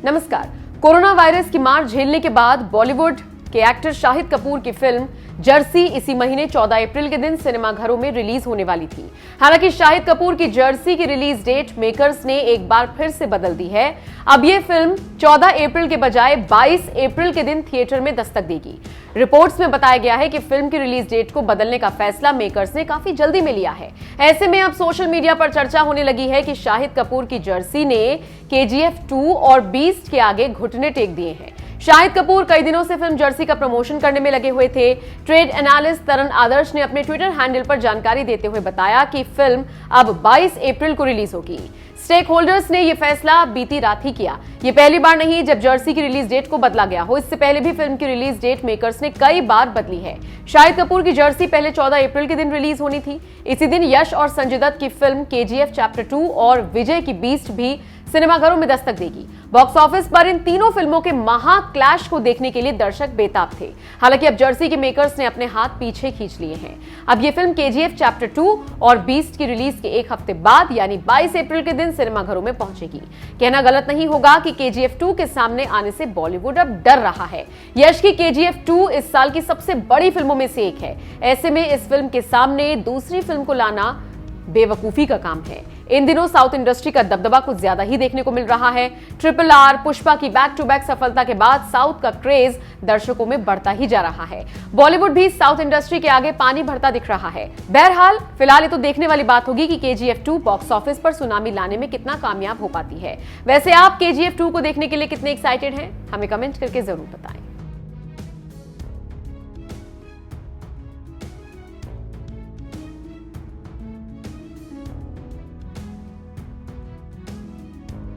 नमस्कार। Corona virus की मार झेलने के बाद बॉलीवुड के एक्टर शाहिद कपूर की फिल्म जर्सी इसी महीने 14 अप्रैल के दिन सिनेमाघरों में रिलीज होने वाली थी। हालांकि शाहिद कपूर की जर्सी की रिलीज डेट मेकर्स ने एक बार फिर से बदल दी है। अब यह फिल्म 14 अप्रैल के बजाय 22 अप्रैल के दिन थिएटर में दस्तक देगी। रिपोर्ट्स में बताया गया है कि फिल्म की रिलीज डेट को बदलने का फैसला मेकर्स ने काफी जल्दी में लिया है। ऐसे में अब सोशल मीडिया पर चर्चा होने लगी है कि शाहिद कपूर की जर्सी ने केजीएफ 2 और बीस्ट के आगे घुटने टेक दिए हैं। शाहिद कपूर कई दिनों से फिल्म जर्सी का प्रमोशन करने में लगे हुए थे। ट्रेड एनालिस्ट तरन आदर्श ने अपने ट्विटर हैंडल पर जानकारी देते हुए बताया कि फिल्म अब 22 अप्रैल को रिलीज होगी। स्टेक होल्डर्स ने यह फैसला बीती रात ही किया। यह पहली बार नहीं जब जर्सी की रिलीज डेट को बदला गया हो। इससे पहले भी फिल्म की रिलीज डेट मेकर्स ने कई बार बदली है। शाहिद कपूर की जर्सी पहले 14 अप्रैल के दिन रिलीज होनी थी। इसी दिन यश और संजय दत्त की फिल्म केजीएफ चैप्टर 2 और विजय की बीस्ट भी सिनेमाघरों में दस्तक देगी। बॉक्स ऑफिस पर इन तीनों फिल्मों के महा क्लैश को देखने के लिए दर्शक बेताब थे। हालांकि अब जर्सी के मेकर्स ने अपने हाथ पीछे खींच लिए हैं। अब यह फिल्म केजीएफ चैप्टर 2 और बीस्ट की रिलीज के एक हफ्ते बाद यानी 22 अप्रैल के दिन सिनेमाघरों में पहुंचेगी। कहना गलत नहीं होगा कि केजीएफ 2 के सामने आने से बॉलीवुड अब डर रहा है। यश की केजीएफ 2 इस साल की सबसे बड़ी फिल्मों में से एक है। ऐसे में इस फिल्म के सामने दूसरी फिल्म को लाना बेवकूफी का काम है। इन दिनों साउथ इंडस्ट्री का दबदबा कुछ ज्यादा ही देखने को मिल रहा है। RRR, पुष्पा की बैक टू बैक सफलता के बाद साउथ का क्रेज दर्शकों में बढ़ता ही जा रहा है। बॉलीवुड भी साउथ इंडस्ट्री के आगे पानी भरता दिख रहा है। बहरहाल फिलहाल ये तो देखने वाली बात होगी कि केजीएफ 2 बॉक्स ऑफिस पर सुनामी लाने में कितना कामयाब हो पाती है। वैसे आप केजीएफ 2 को देखने के लिए कितने एक्साइटेड हैं, हमें कमेंट करके जरूर बताएं।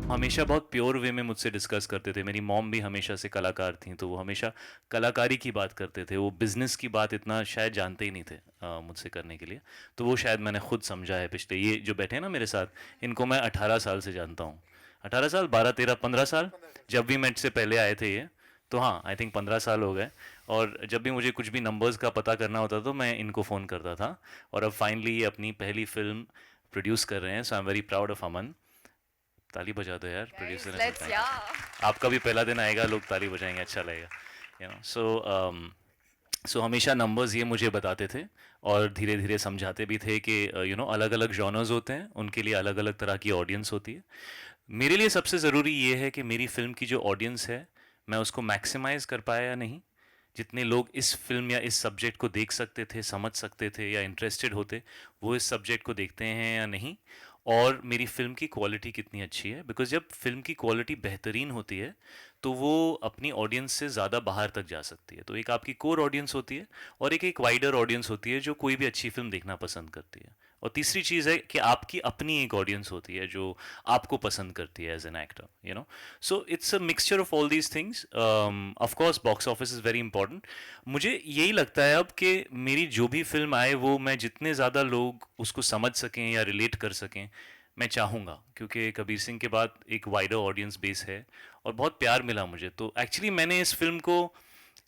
हमेशा बहुत प्योर वे में मुझसे डिस्कस करते थे। मेरी मॉम भी हमेशा से कलाकार थी, तो वो हमेशा कलाकारी की बात करते थे। वो बिज़नेस की बात इतना शायद जानते ही नहीं थे मुझसे करने के लिए। तो वो शायद मैंने खुद समझा है। पिछले ये जो बैठे हैं ना मेरे साथ, इनको मैं 18 साल से जानता हूँ। 18 साल, 12, 13, 15 साल, जब भी मेट से पहले आए थे ये, तो हाँ, आई थिंक 15 साल हो गए। और जब भी मुझे कुछ भी नंबर्स का पता करना होता तो मैं इनको फ़ोन करता था। और अब फाइनली ये अपनी पहली फिल्म प्रोड्यूस कर रहे हैं। So I am very proud of Aman. ताली बजा दो यार, प्रोड्यूसर ने Let's, बताया। yeah. आपका भी पहला दिन आएगा, लोग ताली बजाएंगे, अच्छा लगेगा। सो हमेशा नंबर्स ये मुझे बताते थे और धीरे धीरे समझाते भी थे कि अलग अलग जॉनर्स होते हैं, उनके लिए अलग अलग तरह की ऑडियंस होती है। मेरे लिए सबसे ज़रूरी ये है कि मेरी फिल्म की जो ऑडियंस है, मैं उसको मैक्सिमाइज़ कर पाया या नहीं। जितने लोग इस फिल्म या इस सब्जेक्ट को देख सकते थे, समझ सकते थे या इंटरेस्टेड होते, वो इस सब्जेक्ट को देखते हैं या नहीं। और मेरी फ़िल्म की क्वालिटी कितनी अच्छी है, बिकॉज़ जब फ़िल्म की क्वालिटी बेहतरीन होती है तो वो अपनी ऑडियंस से ज़्यादा बाहर तक जा सकती है। तो एक आपकी कोर ऑडियंस होती है और एक वाइडर ऑडियंस होती है जो कोई भी अच्छी फ़िल्म देखना पसंद करती है। और तीसरी चीज़ है कि आपकी अपनी एक ऑडियंस होती है जो आपको पसंद करती है as an actor. So it's a mixture of all these things. Of course box office is very important. मुझे यही लगता है अब कि मेरी जो भी फिल्म आए, वो मैं जितने ज़्यादा लोग उसको समझ सकें या रिलेट कर सकें, मैं चाहूँगा। क्योंकि कबीर सिंह के बाद एक वाइडर ऑडियंस बेस है और बहुत प्यार मिला मुझे। तो एक्चुअली मैंने इस फिल्म को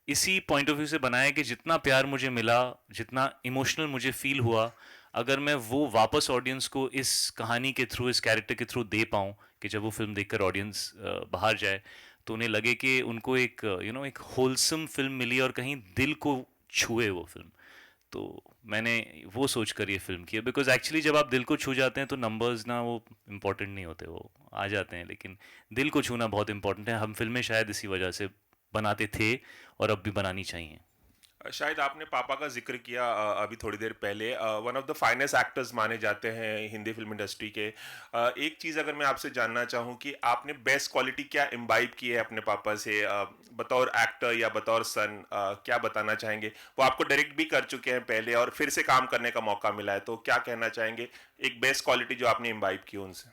इसी पॉइंट ऑफ व्यू से बनाया कि जितना प्यार मुझे मिला, जितना इमोशनल मुझे फील हुआ, अगर मैं वो वापस ऑडियंस को इस कहानी के थ्रू, इस कैरेक्टर के थ्रू दे पाऊँ, कि जब वो फिल्म देखकर ऑडियंस बाहर जाए तो उन्हें लगे कि उनको एक एक होलसम फिल्म मिली और कहीं दिल को छुए वो फिल्म। तो मैंने वो सोच कर ये फिल्म की है। बिकॉज एक्चुअली जब आप दिल को छू जाते हैं तो नंबर्स ना वो इम्पोर्टेंट नहीं होते, वो आ जाते हैं। लेकिन दिल को छूना बहुत इंपॉर्टेंट है। हम फिल्में शायद इसी वजह से बनाते थे और अब भी बनानी चाहिए। शायद आपने पापा का जिक्र किया अभी थोड़ी देर पहले। One of the finest actors माने जाते हैं हिंदी फिल्म इंडस्ट्री के। एक चीज़ अगर मैं आपसे जानना चाहूँ कि आपने बेस्ट क्वालिटी क्या इम्बाइब की है अपने पापा से, बतौर एक्टर या बतौर सन, क्या बताना चाहेंगे? वो आपको डायरेक्ट भी कर चुके हैं पहले और फिर से काम करने का मौका मिला है, तो क्या कहना चाहेंगे एक बेस्ट क्वालिटी जो आपने इम्बाइब की उनसे?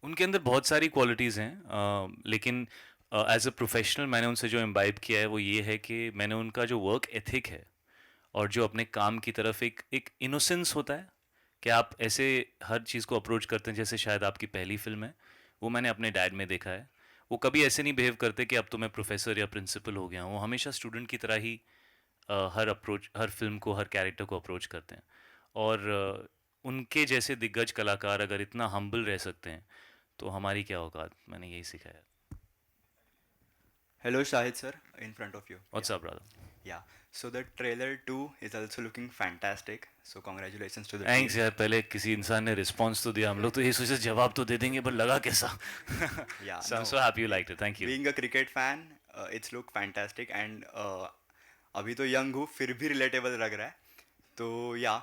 उनके अंदर बहुत सारी क्वालिटीज़ हैं, लेकिन एज अ प्रोफेशनल मैंने उनसे जो इम्बाइब किया है वो ये है कि मैंने उनका जो वर्क एथिक है और जो अपने काम की तरफ एक एक इनोसेंस होता है कि आप ऐसे हर चीज़ को अप्रोच करते हैं जैसे शायद आपकी पहली फिल्म है, वो मैंने अपने डैड में देखा है। वो कभी ऐसे नहीं बिहेव करते कि अब तो मैं प्रोफेसर या प्रिंसिपल हो गया हूँ। वो हमेशा स्टूडेंट की तरह ही हर फिल्म को, हर कैरेक्टर को अप्रोच करते हैं। और उनके जैसे दिग्गज कलाकार अगर इतना हम्बल रह सकते हैं तो हमारी क्या औकात। मैंने यही सीखा है। Hello, Shahid sir, in front of you. What's up brother? Yeah. So the trailer 2 is also looking fantastic. So congratulations to the thanks team. यार, पहले किसी इंसान ने रिस्पॉन्स तो दिया, हम लोग तो ये सोचे जवाब तो दे देंगे पर लगा कैसा. Yeah. So I'm No. so happy you liked it. Thank you. Being a cricket fan, it's look fantastic and अभी तो यंग हूँ फिर भी रिलेटेबल लग रहा है. तो या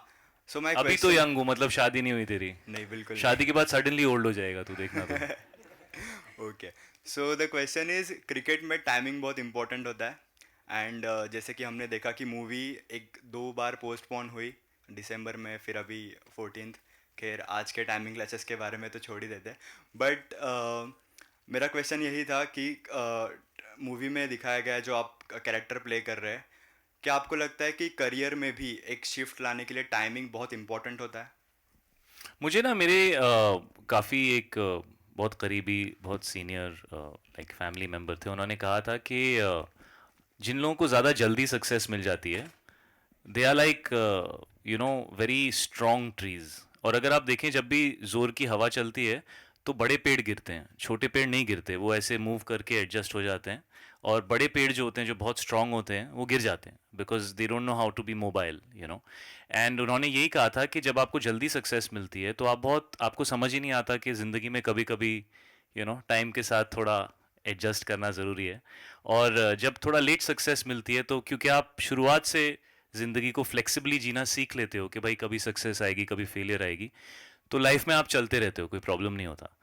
सो माय अभी तो यंग हूँ मतलब शादी नहीं हुई तेरी? नहीं बिल्कुल शादी के बाद सडनली ओल्ड हो जाएगा तू, देखना तो. Okay. So the question is cricket में टाइमिंग बहुत इंपॉर्टेंट होता है एंड जैसे कि हमने देखा कि मूवी एक दो बार पोस्टपोन हुई दिसंबर में फिर अभी 14th. खैर आज के टाइमिंग क्लैशेस के बारे में तो छोड़ ही देते हैं बट मेरा क्वेश्चन यही था कि मूवी में दिखाया गया जो आप कैरेक्टर प्ले कर रहे हैं क्या आपको लगता है कि करियर में भी एक शिफ्ट लाने के लिए टाइमिंग बहुत इंपॉर्टेंट होता है? मुझे ना मेरे काफ़ी एक बहुत करीबी बहुत सीनियर लाइक फैमिली मेम्बर थे, उन्होंने कहा था कि जिन लोगों को ज़्यादा जल्दी सक्सेस मिल जाती है they are like you know very strong trees. और अगर आप देखें जब भी ज़ोर की हवा चलती है तो बड़े पेड़ गिरते हैं, छोटे पेड़ नहीं गिरते, वो ऐसे मूव करके एडजस्ट हो जाते हैं. और बड़े पेड़ जो होते हैं जो बहुत स्ट्रांग होते हैं वो गिर जाते हैं because they don't know how to be mobile you know. And उन्होंने यही कहा था कि जब आपको जल्दी सक्सेस मिलती है तो आपको समझ ही नहीं आता कि ज़िंदगी में कभी कभी यू नो टाइम के साथ थोड़ा एडजस्ट करना ज़रूरी है. और जब थोड़ा लेट सक्सेस मिलती है तो क्योंकि आप शुरुआत से ज़िंदगी को फ्लेक्सिबली जीना सीख लेते हो कि भाई कभी सक्सेस आएगी कभी फेलियर आएगी, तो लाइफ में आप चलते रहते हो, कोई प्रॉब्लम नहीं होता.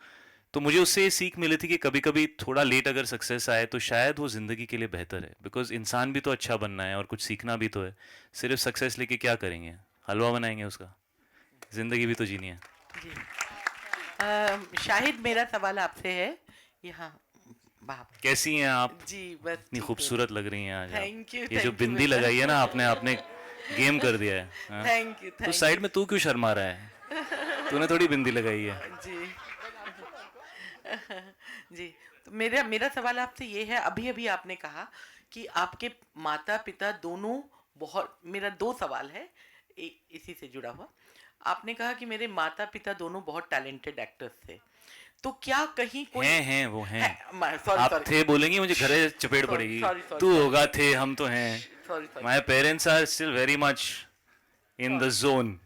तो मुझे उससे ये सीख मिली थी कि कभी कभी थोड़ा लेट अगर सक्सेस आए तो शायद वो ज़िंदगी के लिए बेहतर है, बिकॉज इंसान भी तो अच्छा बनना है और कुछ सीखना भी तो है. सिर्फ सक्सेस लेके क्या करेंगे, हलवा बनाएंगे उसका? ज़िंदगी भी तो जीनी है. जी शाहिद मेरा सवाल आपसे है यहाँ बाप कैसी हैं आप? जी बस इतनी ठीक खूबसूरत लग रही हैं आज आप. Thank you, ये जो thank you बिंदी बेटा. लगाई है ना आपने आपने गेम कर दिया है. हाँ? थैंक यू तो साइड में तू क्यों शर्मा रहा है? तूने थोड़ी बिंदी लगाई है. जी जी तो मेरा सवाल आपसे ये है अभी अभी आपने कहा कि आपके माता पिता दोनों बहुत मेरा दो सवाल है इसी से जुड़ा हुआ. आपने कहा कि मेरे माता पिता दोनों बहुत टैलेंटेड एक्टर्स थे, तो क्या कहीं कोई हैं वो हैं. सॉरी आप सॉरी थे बोलेंगे मुझे घरे चपेट पड़ेगी. sorry, तू होगा थे, हम तो हैं. Sorry my parents are still very much in the zone.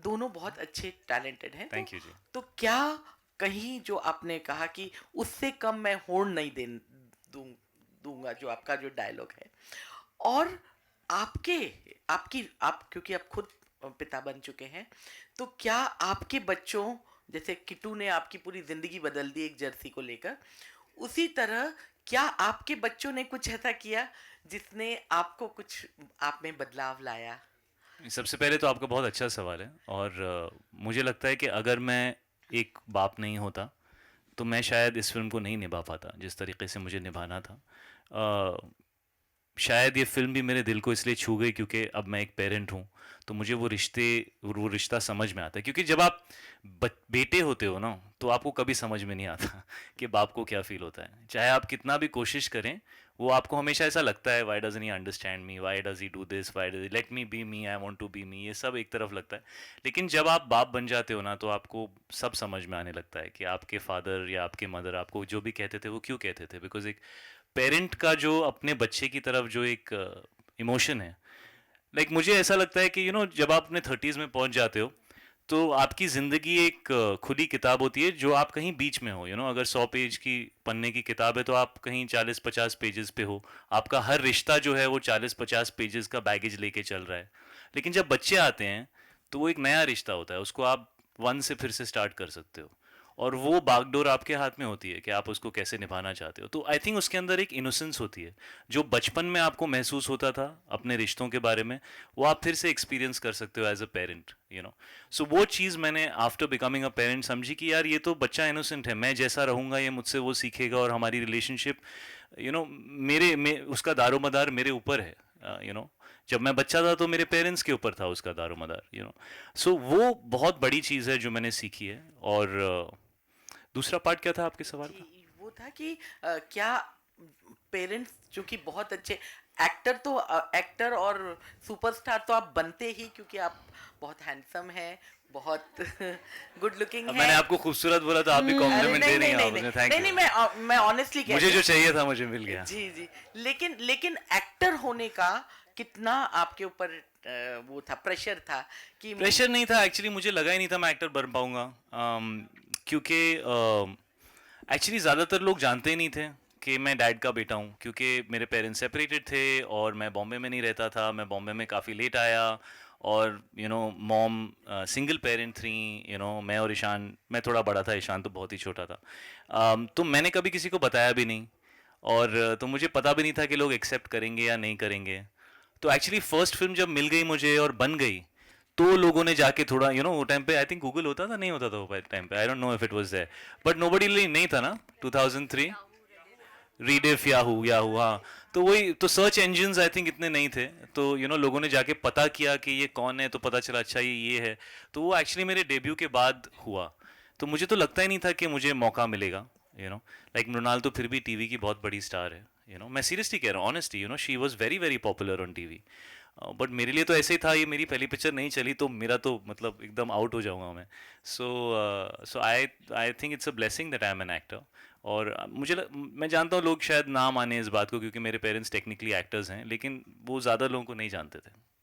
दोनों बहुत अच्छे टैलेंटेड हैं. Thank you जी. तो क्या कहीं जो आपने कहा कि उससे कम मैं होड़ नहीं दूंगा जो आपका जो डायलॉग है, और आप क्योंकि आप खुद पिता बन चुके हैं, तो क्या आपके बच्चों जैसे किट्टू ने आपकी पूरी जिंदगी बदल दी एक जर्सी को लेकर, उसी तरह क्या आपके बच्चों ने कुछ ऐसा किया जिसने आपको कुछ आप में बदलाव लाया? सबसे पहले तो आपका बहुत अच्छा सवाल है. और मुझे लगता है कि अगर मैं एक बाप नहीं होता तो मैं शायद इस फिल्म को नहीं निभा पाता जिस तरीके से मुझे निभाना था. शायद ये फिल्म भी मेरे दिल को इसलिए छू गई क्योंकि अब मैं एक पेरेंट हूँ, तो मुझे वो रिश्ता समझ में आता है. क्योंकि जब आप बेटे होते हो ना तो आपको कभी समझ में नहीं आता कि बाप को क्या फील होता है. चाहे आप कितना भी कोशिश करें, वो आपको हमेशा ऐसा लगता है why doesn't he understand me, why does he do this, why does let me be me, I want to be me, ये सब एक तरफ लगता है. लेकिन जब आप बाप बन जाते हो ना तो आपको सब समझ में आने लगता है कि आपके फादर या आपके मदर आपको जो भी कहते थे वो क्यों कहते थे. बिकॉज एक पेरेंट का जो अपने बच्चे की तरफ जो एक इमोशन है, लाइक मुझे ऐसा लगता है कि जब आप अपने 30s में पहुंच जाते हो तो आपकी ज़िंदगी एक खुली किताब होती है जो आप कहीं बीच में हो. अगर 100 पेज की पन्ने की किताब है तो आप कहीं 40-50 पेजेस पे हो. आपका हर रिश्ता जो है वो 40-50 पेजेस का बैगेज लेके चल रहा है. लेकिन जब बच्चे आते हैं तो वो एक नया रिश्ता होता है, उसको आप 1 से फिर से स्टार्ट कर सकते हो, और वो बागडोर आपके हाथ में होती है कि आप उसको कैसे निभाना चाहते हो. तो आई थिंक उसके अंदर एक इनोसेंस होती है जो बचपन में आपको महसूस होता था अपने रिश्तों के बारे में, वो आप फिर से एक्सपीरियंस कर सकते हो एज अ पेरेंट. सो वो चीज़ मैंने आफ्टर बिकमिंग अ पेरेंट समझी कि यार ये तो बच्चा इनोसेंट है, मैं जैसा रहूँगा ये मुझसे वो सीखेगा, और हमारी रिलेशनशिप उसका दारोमदार मेरे ऊपर है. जब मैं बच्चा था तो मेरे पेरेंट्स के ऊपर था उसका दारोमदार. सो वो बहुत बड़ी चीज़ है जो मैंने सीखी है. और दूसरा पार्ट क्या था आपके सवाल का? वो था कि क्या पेरेंट्स जो कि बहुत अच्छे एक्टर और सुपरस्टार तो आप बनते ही क्योंकि आप बहुत हैंडसम हैं, बहुत गुड लुकिंग अब है। मैंने आपको खूबसूरत बोला तो आप भी अरे कॉम्प्लीमेंट नहीं दे रही नहीं हैं नहीं आप मुझे, नहीं थैंक नहीं नहीं, यू। मैं ऑनेस्टली कह मुझे रही जो हूँ। चाहिए था मुझे मिल गया। जी जी, लेकिन एक्टर होने का कितना आपके ऊपर वो था, प्रेशर था कि प्रेशर नहीं था एक्चुअली, मुझे लगा ही नहीं था मैं एक्टर बन पाऊंगा, क्योंकि एक्चुअली ज़्यादातर लोग जानते ही नहीं थे कि मैं डैड का बेटा हूँ, क्योंकि मेरे पेरेंट्स सेपरेटेड थे और मैं बॉम्बे में नहीं रहता था। मैं बॉम्बे में काफ़ी लेट आया और मॉम सिंगल पेरेंट थी। मैं और ईशान, मैं थोड़ा बड़ा था, ईशान तो बहुत ही छोटा था। तो मैंने कभी किसी को बताया भी नहीं, और तो मुझे पता भी नहीं था कि लोग एक्सेप्ट करेंगे या नहीं करेंगे। तो एक्चुअली फर्स्ट फिल्म जब मिल गई मुझे और बन गई, तो लोगों ने जाके थोड़ा वो टाइम पे आई थिंक गूगल होता था, नहीं होता था वो टाइम पे, I don't know if it was there, but nobody नहीं था ना 2003। रीडिफ, याहू याहू, हाँ। तो वही तो, सर्च इंजन्स आई थिंक इतने नहीं थे, तो लोगों ने जाके पता किया कि ये कौन है, तो पता चला अच्छा ये है। तो वो एक्चुअली मेरे डेब्यू के बाद हुआ। तो मुझे तो लगता ही नहीं था कि मुझे मौका मिलेगा। लाइक मृणाल तो फिर भी टीवी की बहुत बड़ी स्टार है। मैं सीरियसली कह रहा हूँ, honestly, she was very very popular on TV. But मेरे लिए तो ऐसे ही था, ये मेरी पहली पिक्चर नहीं चली तो मेरा तो मतलब एकदम आउट हो जाऊंगा मैं। So I think it's a blessing that I am an actor. और मैं जानता हूँ लोग शायद ना माने इस बात को, क्योंकि मेरे पेरेंट्स टेक्निकली एक्टर्स हैं, लेकिन वो ज़्यादा लोगों को नहीं जानते थे।